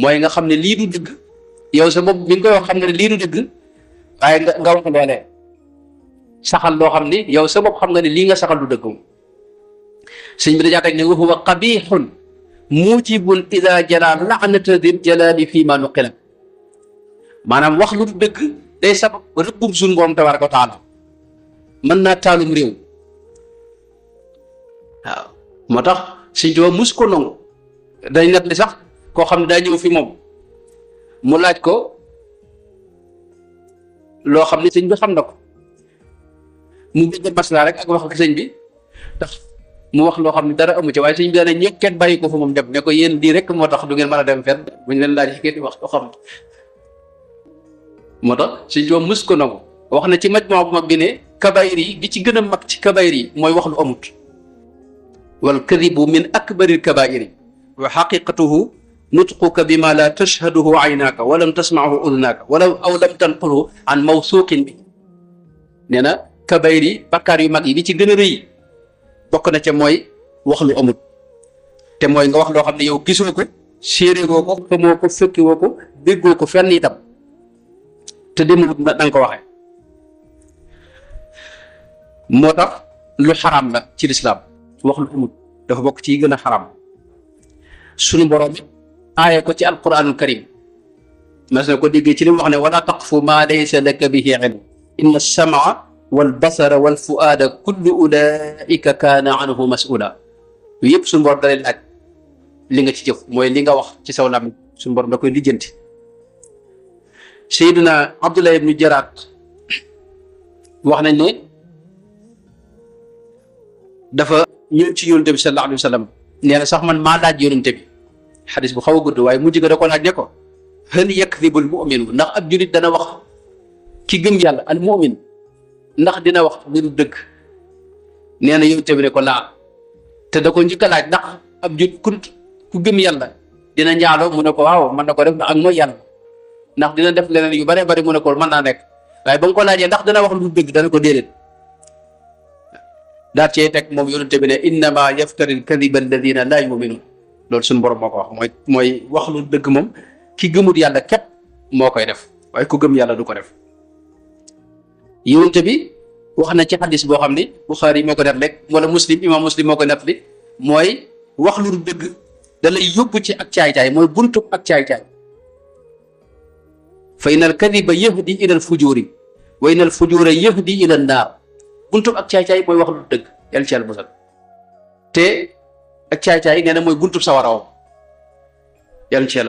mooy nga xam ne lii du dëgg yow sa bopp mi ngi koy wax xam nga ne lii du dëgg waaye nga wax loolee saxal loo xam ni yow sa bopp xam nga ne lii nga saxal du dëgg moom sëñ bi dajaa teg ne wa huwa qabixun mujibun ida jala laanata dil jalali fii ma nuqila maanaam wax lu du dëgg day sabab rëbbum suñu borom tabaraka wa taala mën naa taalum réew waaw moo tax sëñ Tuubaa mus ko nangu day net li sax koo xam ne daa ñëw fi moom mu laaj ko loo xam ne sëñ bi xam na ko mu bëgg maslaa rek ak wax ak sëñ bi tax mu wax loo xam ne dara amu ci waaye sëñ bi daane ñëkket bàyyi ko fa moom dem ne ko yéen di rek moo tax du ngeen mën a dem fenn bu ñu leen laaj ngeen di wax ko xam moo tax sëñ Tuubaa mus ko nangu wax na ci majmaa bu mag bi ne kabayir yi bi ci gën a mag ci kabayir yi mooy wax lu amut wal kadibu min akbaril kabairi wa xaqiqatuhu nutquka bima la tashhaduhu aynaaka wa lam tasmaahu udnaaka wala aw lam tanqulhu an mawsuqin bi nee na kabayir yi bakkaar yu mag yi bi ci gën a rëy bokk na ca mooy wax lu amut te mooy nga wax loo xam ne yow gisoo ko séeréegoo ko xamoo ko fekkiwoo ko déggoo ko fenn itam te demut na nga ko waxee moo tax lu xaraam la ci lislaam wax lu amut dafa bokk ci gën a xaraam suñu borom bi aaye ko ci alquranul karim mas na ko déggee ci li mu wax ne wala taqfu ma laysa laka bihi ilm inna samaa wal basara wal fuaada kullu ulaika kaana anhu masula yu yëpp suñu borom da lay laaj li nga ci jëf mooy li nga wax ci saw làmmiñ suñu borom da koy lijjanti Seydina Abdullah ibnu Jaraat wax nañ ne dafa ñëw ci yonente bi sallallahu alayhi wa sallam nee na sax man maa laaj yonente bi xadis bu xaw a gudd waaye mujj ga da ko laaj ne ko hal yakdibul muminu ndax ab julit dana wax ki gëm yàlla al mumin ndax dina wax li du dëgg nee na yonente bi ne ko laa te da ko njëkk a laaj ndax ab julit ku gëm yàlla dina njaaloo mu ne ko waaw mën na ko def ak mooy yàlla ndax dina def leneen yu bare bari mu ne ko mën naa nekk waaye ba nga ko laajee ndax dana wax lu du dëgg dana ko déedéet daal cee teg moom yonente bi ne innama yaftari alkadiba alladina laa yuminun loolu suñu borom moo ko wax mooy wax lu dëgg moom ki gëmut yàlla képp moo koy def waaye ku gëm yàlla du ko def yonente bi wax na ci xadis boo xam ni Buxaari moo ko def rek wala muslim imam muslim moo ko def li mooy wax lu dëgg da lay yóbbu ci ak caay-caay mooy buntu ak caay-caay fa in alkadiba yahdi ila alfujuri wa in alfujura yahdi ila annaar buntu ak caay-caay mooy wax lu dëgg yàlla ci yàlla musal te ak caay-caay nee na mooy buntu sawaraw yàlla ci yàlla